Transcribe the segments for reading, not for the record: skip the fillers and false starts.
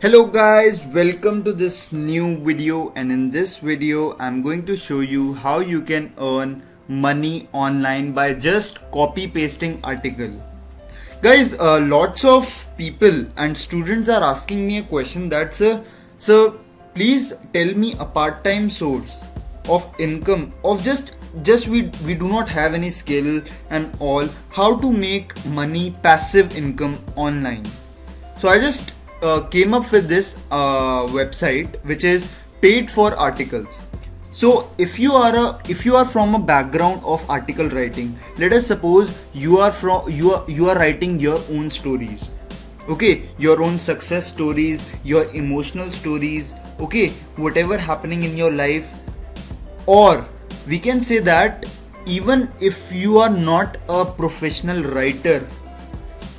Hello guys, welcome to this new video, and in this video I'm going to show you how you can earn money online by just copy pasting article. Guys, lots of people and students are asking me a question that sir, please tell me a part-time source of income of just we do not have any skill and all, how to make money passive income online. So I just came up with this website which is paid for articles. So if you are from a background of article writing, let us suppose you are writing your own stories, okay, your own success stories, your emotional stories, okay, whatever happening in your life. Or we can say that even if you are not a professional writer,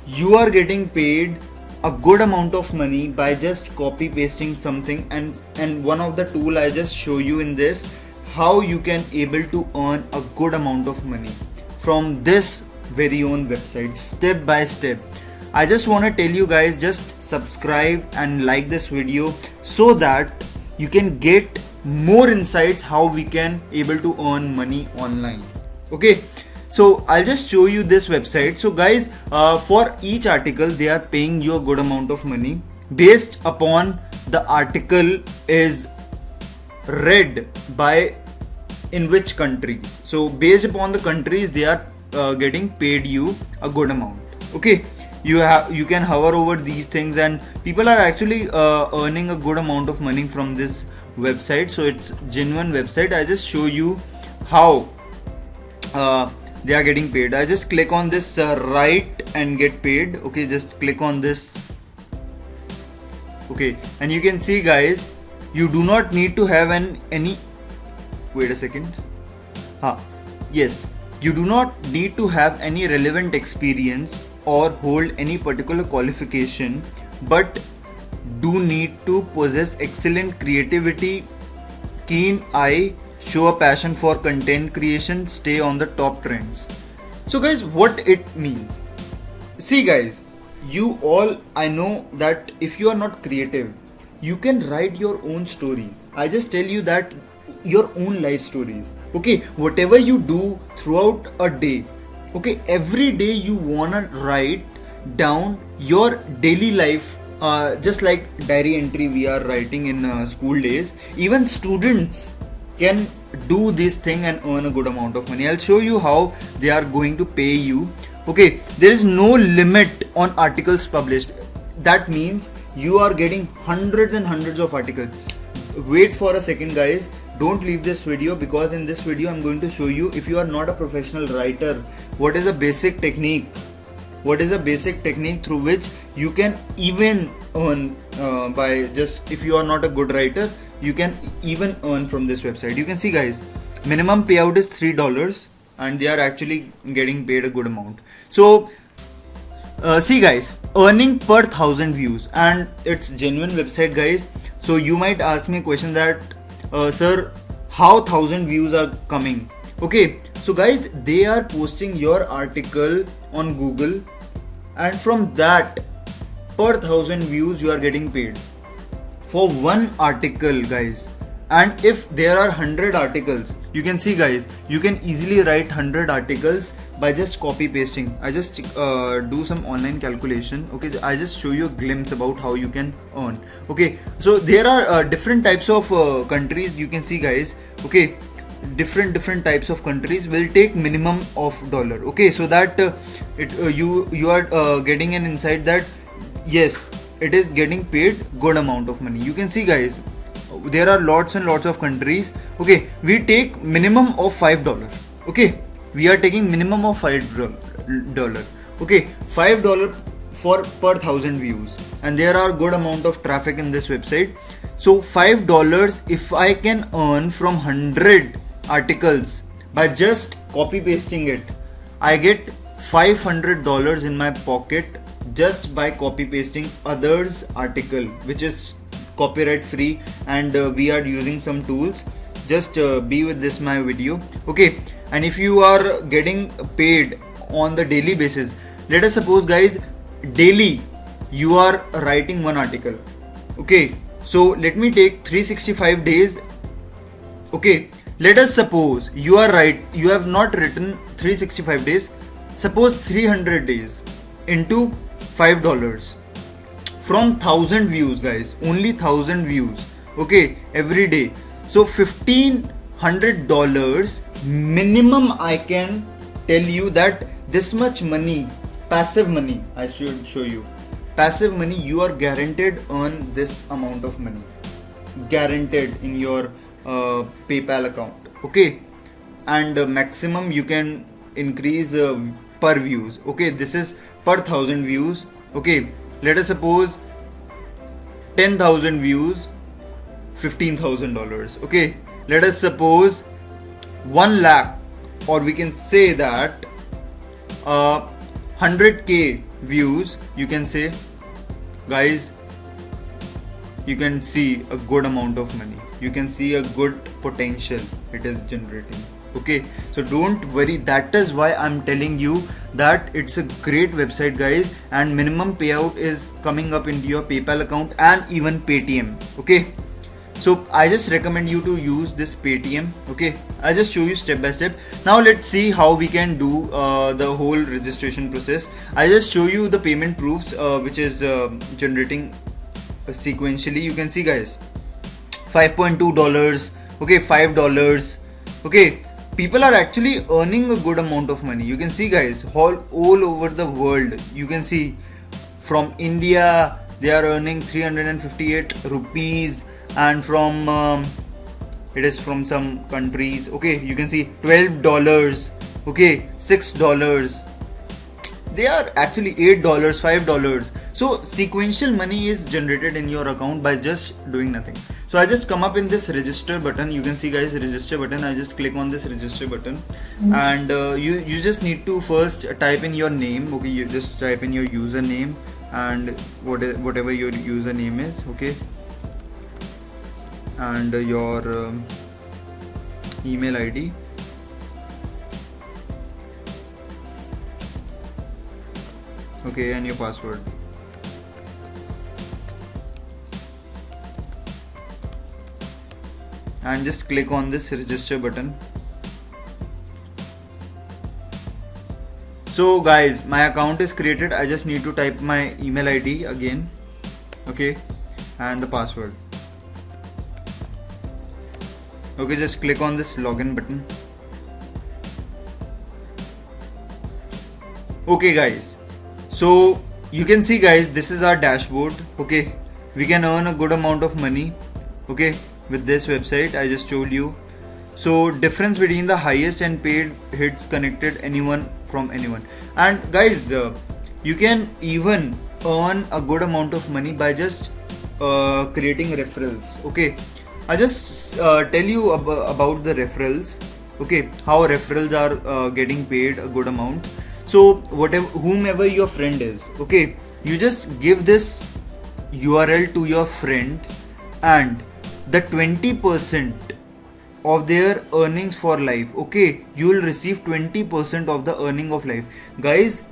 you are getting paid a good amount of money by just copy pasting something. And one of the tool I just show you in this, how you can able to earn a good amount of money from this very own website, step by step. I just want to tell you guys, just subscribe and like this video so that you can get more insights how we can able to earn money online. Okay, so I'll just show you this website. So guys, for each article they are paying you a good amount of money based upon the article is read by in which countries. So based upon the countries they are getting paid you a good amount. Okay, you can hover over these things and people are actually earning a good amount of money from this website. So it's genuine website. I just show you how they are getting paid. I just click on this write and get paid. Okay, just click on this. Okay, and you can see guys, you do not need to have any wait a second. Yes, you do not need to have any relevant experience or hold any particular qualification, but do need to possess excellent creativity, keen eye, show a passion for content creation, stay on the top trends. So guys, what it means, see guys, you all, I know that if you are not creative, you can write your own stories. I just tell you that your own life stories, okay, whatever you do throughout a day, okay, every day you wanna write down your daily life, just like diary entry we are writing in school days. Even students can do this thing and earn a good amount of money. I'll show you how they are going to pay you. Okay, there is no limit on articles published. That means you are getting hundreds and hundreds of articles. Wait for a second guys, don't leave this video, because in this video I'm going to show you, if you are not a professional writer, what is a basic technique through which you can even earn by just, if you are not a good writer, you can even earn from this website. You can see guys, minimum payout is $3 and they are actually getting paid a good amount. So see guys, earning per 1,000 views, and it's genuine website guys. So you might ask me a question that sir, how 1,000 views are coming? Okay, so guys, they are posting your article on Google, and from that per 1,000 views you are getting paid for one article guys. And if there are 100 articles, you can see guys, you can easily write 100 articles by just copy pasting. I just do some online calculation. Okay, I just show you a glimpse about how you can earn. Okay, so there are different types of countries. You can see guys, okay, different types of countries will take minimum of dollar. Okay, so that you are getting an insight that yes, it is getting paid good amount of money. You can see guys, there are lots and lots of countries. Okay, we take minimum of $5. Okay, we are taking minimum of $5. Okay, $5 for per 1,000 views, and there are good amount of traffic in this website. So $5, if I can earn from 100 articles by just copy pasting it, I get $500 in my pocket just by copy pasting others article, which is copyright free, and we are using some tools. Just be with this my video. Okay, and if you are getting paid on the daily basis, let us suppose guys, daily you are writing one article. Okay, so let me take 365 days. Okay, let us suppose you are right, you have not written 365 days, suppose 300 days into $5 from 1000 views, guys, only 1000 views, okay, every day. So $1500 minimum. I can tell you that this much money, passive money, I should show you, passive money, you are guaranteed earn this amount of money, guaranteed in your PayPal account, okay. And maximum you can increase per views, okay. This is per 1000 views, okay. Let us suppose 10,000 views, $15,000, okay. Let us suppose 1 lakh, or we can say that 100k views, you can say, guys, you can see a good amount of money, you can see a good potential it is generating, okay. So don't worry, that is why I'm telling you that it's a great website, guys, and minimum payout is coming up into your PayPal account and even Paytm, okay. So I just recommend you to use this Paytm, okay. I'll just show you step by step. Now let's see how we can do the whole registration process. I just show you the payment proofs which is generating sequentially. You can see, guys, $5.2, okay, $5, okay. People are actually earning a good amount of money. You can see, guys, all over the world. You can see from India they are earning 358 rupees, and from it is from some countries, okay. You can see $12, okay, $6, they are actually $8, $5. So sequential money is generated in your account by just doing nothing. So I just come up in this register button. You can see, guys, register button. I just click on this register button, and you just need to first type in your name, okay. You just type in your username and whatever your username is, okay, and your email ID. Okay, and your password. And just click on this register button. So guys, my account is created. I just need to type my email ID again, okay, and the password. Okay, just click on this login button. Okay, guys, so you can see, guys, this is our dashboard, okay. We can earn a good amount of money, okay, with this website I just told you. So difference between the highest and paid hits connected anyone from anyone. And guys, you can even earn a good amount of money by just creating referrals, okay. I just tell you about the referrals, okay, how referrals are getting paid a good amount. So whomever your friend is, okay, you just give this URL to your friend, and the 20% of their earnings for life, okay, you will receive 20% of the earning of life. Guys,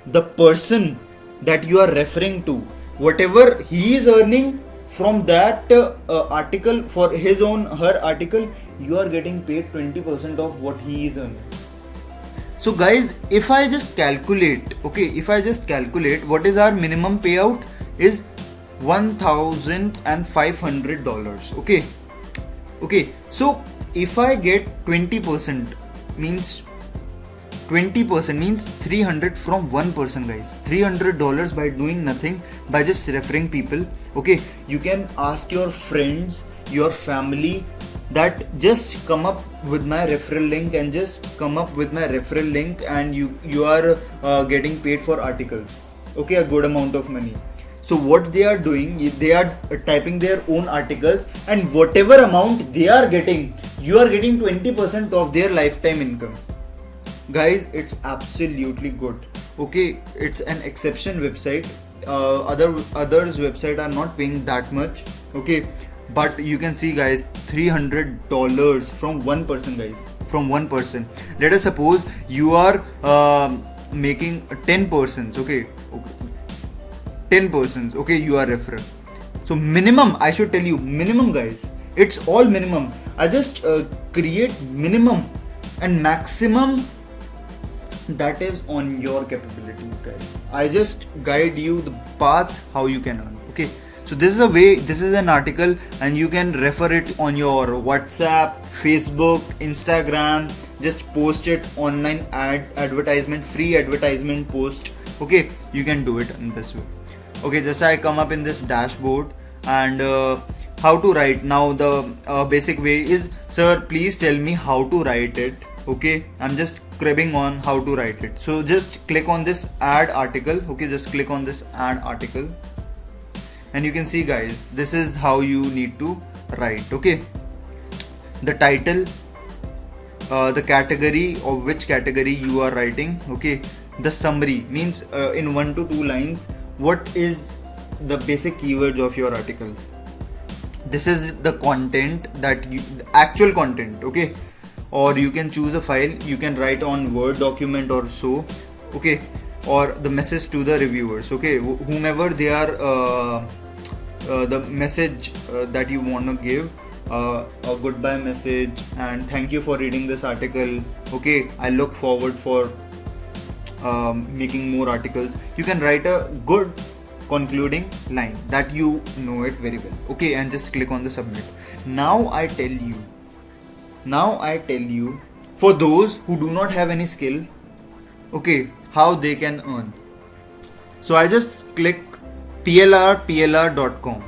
the person that you are referring to, whatever he is earning from that article, for his own her article, you are getting paid 20% of what he is earning. So guys, if I just calculate, okay, if I just calculate what is our minimum payout is $1,500, okay. Okay, so if I get 20%, means 20% means 300 from one person, guys. $300 by doing nothing, by just referring people, okay. You can ask your friends, your family, that just come up with my referral link, and just come up with my referral link, and you are getting paid for articles, okay, a good amount of money. So what they are doing, they are typing their own articles, and whatever amount they are getting, you are getting 20% of their lifetime income. Guys, it's absolutely good, okay. It's an exception website. Others website are not paying that much, okay. But you can see, guys, $300 from one person, guys, from one person. Let us suppose you are making 10 persons, okay, 10 persons, okay, you are referral. So minimum, I should tell you, minimum guys, it's all minimum. I just create minimum, and maximum, that is on your capabilities guys. I just guide you the path how you can earn. Okay, so this is a way, this is an article, and you can refer it on your WhatsApp, Facebook, Instagram. Just post it online, advertisement, free advertisement post. Okay, you can do it in this way. Okay, just I come up in this dashboard, and how to write. Now the basic way is, sir, please tell me how to write it. Okay, I'm just cribbing on how to write it. So just click on this add article. Okay, just click on this add article, and you can see guys, this is how you need to write. Okay, the title, the category, of which category you are writing. Okay, the summary means in 1 to 2 lines, what is the basic keywords of your article. This is the content, that you, the actual content. Okay, or you can choose a file, you can write on Word document or so. Okay, or the message to the reviewers. Okay, whomever they are, the message that you want to give, a goodbye message, and thank you for reading this article. Okay, I look forward for making more articles. You can write a good concluding line that you know it very well. Okay, and just click on the submit. Now I tell you, for those who do not have any skill, okay, how they can earn. So I just click plr.com.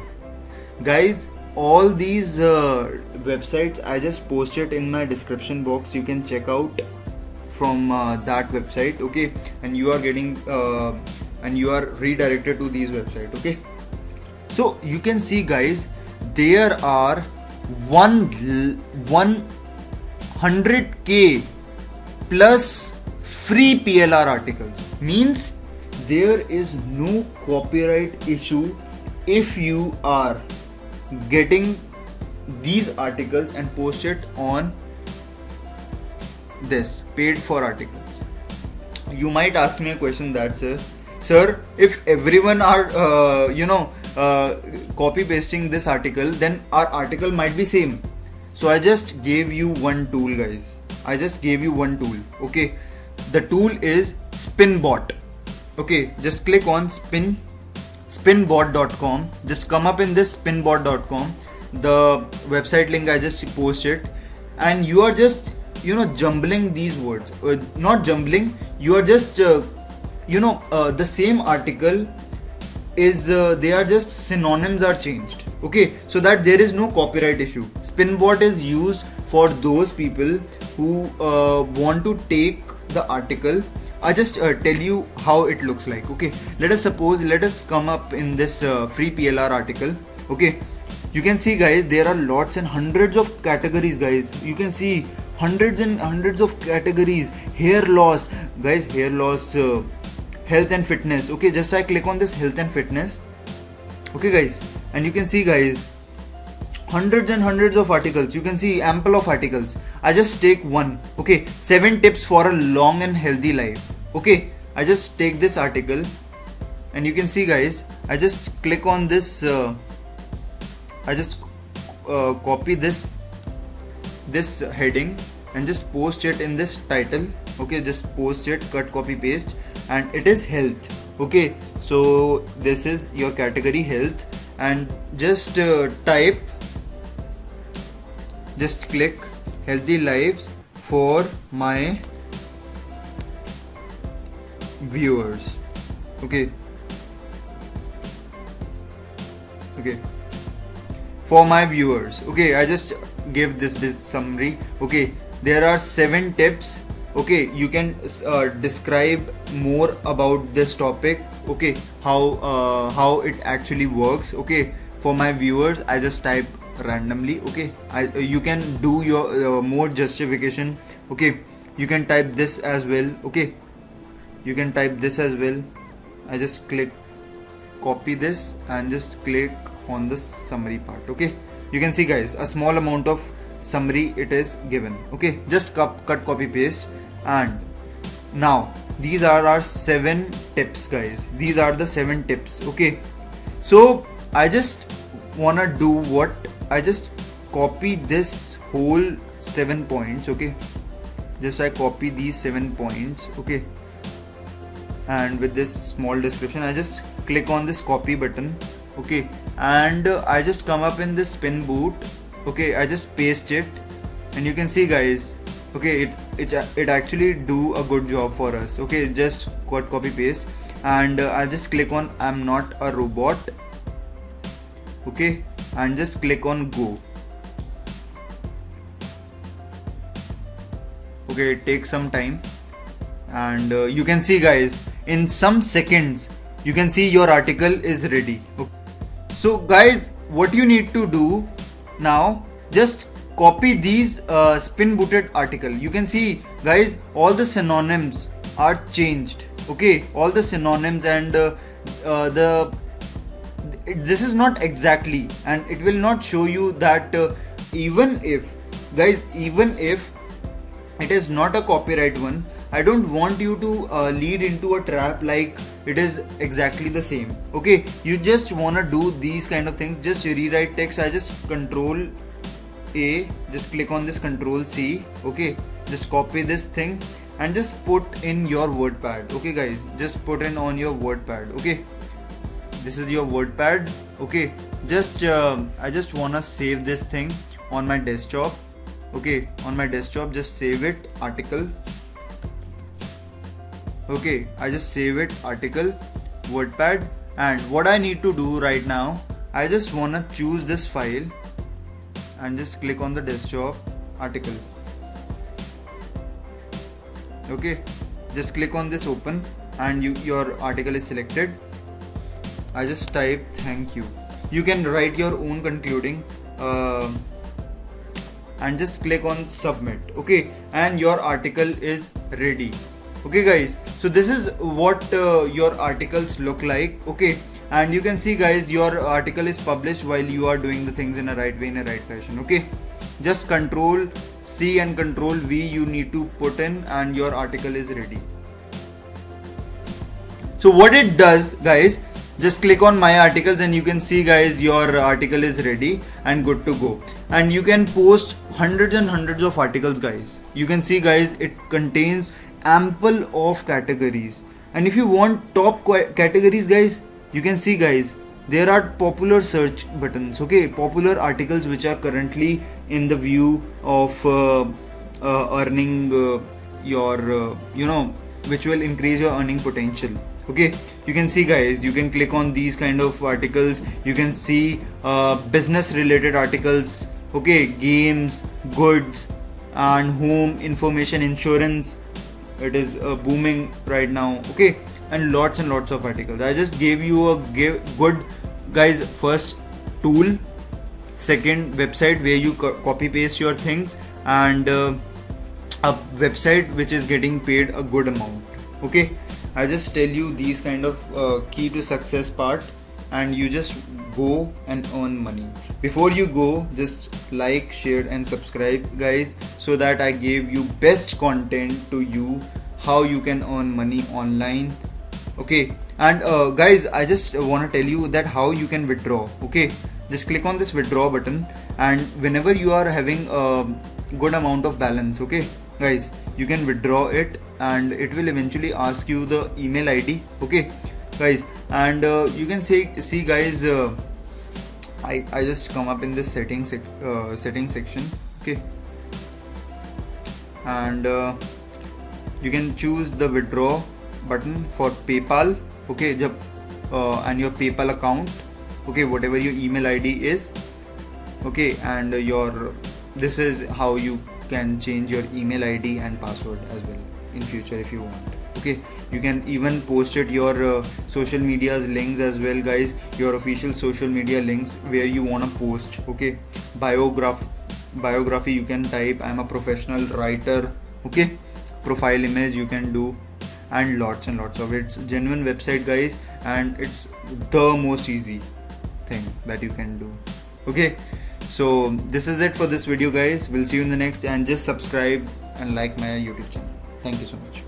Guys, all these websites I just posted in my description box. You can check out from that website. Okay, and you are getting and you are redirected to these websites. Okay, so you can see guys, there are 100k plus free PLR articles. Means there is no copyright issue if you are getting these articles and post it on this paid for articles. You might ask me a question that sir, if everyone are copy pasting this article, then our article might be same. So I just gave you one tool guys. I just gave you one tool. Okay, the tool is Spinbot. Okay, just click on spinbot.com. just come up in this spinbot.com. the website link I just posted, and you are just jumbling these words, not jumbling, you are just the same article is they are just synonyms are changed. Okay, so that there is no copyright issue. Spinbot is used for those people who want to take the article. I just tell you how it looks like. Okay, let us come up in this free PLR article. Okay, you can see guys, there are lots and hundreds of categories guys. You can see hundreds and hundreds of categories. Hair loss guys, hair loss, health and fitness. Okay, just I click on this health and fitness. Okay guys, and you can see guys, hundreds and hundreds of articles. You can see ample of articles. I just take one. Okay, 7 tips for a long and healthy life. Okay, I just take this article, and you can see guys, I just click on this, I just copy this heading and just post it in this title. Okay, just post it, cut, copy, paste, and it is health. Okay, so this is your category health, and just type, just click healthy lives for my viewers. Okay, for my viewers. Okay, I just give this summary. Okay, there are 7 tips. Okay, you can describe more about this topic. Okay, how it actually works. Okay, for my viewers, I just type randomly. Okay, you can do your more justification. Okay, you can type this as well. Okay, you can type this as well. I just click copy this and just click on the summary part. Okay, you can see guys, a small amount of summary it is given. Okay, just cut, copy, paste, and now these are our 7 tips guys. These are the 7 tips. Okay, so I just wanna do what, I just copy this whole 7 points. Okay, just I copy these 7 points. Okay, and with this small description I just click on this copy button. Okay, and I just come up in this spin boot. Okay, I just paste it, and you can see guys, okay, it actually do a good job for us. Okay, just copy paste, and I just click on I'm not a robot. Okay, and just click on go. Okay, it takes some time, and you can see guys, in some seconds you can see your article is ready. Okay. So guys, what you need to do now, just copy these spin booted article. You can see guys, all the synonyms are changed. Okay, all the synonyms, and this is not exactly, and it will not show you that even if guys, even if it is not a copyright one, I don't want you to lead into a trap like it is exactly the same. Okay, you just wanna do these kind of things, just rewrite text. I just Control A, just click on this Control C. Okay, just copy this thing and just put in your WordPad. Okay guys, just put in on your WordPad. Okay, this is your WordPad. Okay, just I just wanna save this thing on my desktop. Okay, on my desktop, just save it, article. Okay, I just save it, article, WordPad. And what I need to do right now, I just wanna choose this file and just click on the desktop, article. Okay, just click on this open, and your article is selected. I just type thank you. You can write your own concluding and just click on submit. Okay, and your article is ready. Okay guys, so this is what your articles look like. Okay, and you can see guys, your article is published while you are doing the things in a right way, in a right fashion. Okay, just Control C and Control V you need to put in, and your article is ready. So what it does guys, just click on my articles, and you can see guys, your article is ready and good to go. And you can post hundreds and hundreds of articles guys. You can see guys, it contains ample of categories, and if you want top categories guys, you can see guys, there are popular search buttons. Okay, popular articles which are currently in the view of earning your which will increase your earning potential. Okay, you can see guys, you can click on these kind of articles. You can see business related articles. Okay, games, goods and home information, insurance, it is booming right now. Okay, and lots of articles. I just gave you a good guys, first tool, second website where you copy paste your things, and a website which is getting paid a good amount. Okay, I just tell you these kind of key to success part, and you just go and earn money. Before you go, just like, share and subscribe guys, so that I gave you best content to you, how you can earn money online. Okay, and guys, I just want to tell you that how you can withdraw. Okay, just click on this withdraw button, and whenever you are having a good amount of balance, okay guys, you can withdraw it, and it will eventually ask you the email ID. Okay guys, and you can see guys, I just come up in this setting section. Okay, and you can choose the withdraw button for PayPal. Okay, and your PayPal account. Okay, whatever your email ID is. Okay, and this is how you can change your email ID and password as well in future if you want. Okay, you can even post it your social media's links as well guys, your official social media links where you want to post. Okay, biography you can type I'm a professional writer. Okay, profile image you can do, and lots of it's genuine website guys, and it's the most easy thing that you can do. Okay, so this is it for this video guys. We'll see you in the next, and just subscribe and like my YouTube channel. Thank you so much.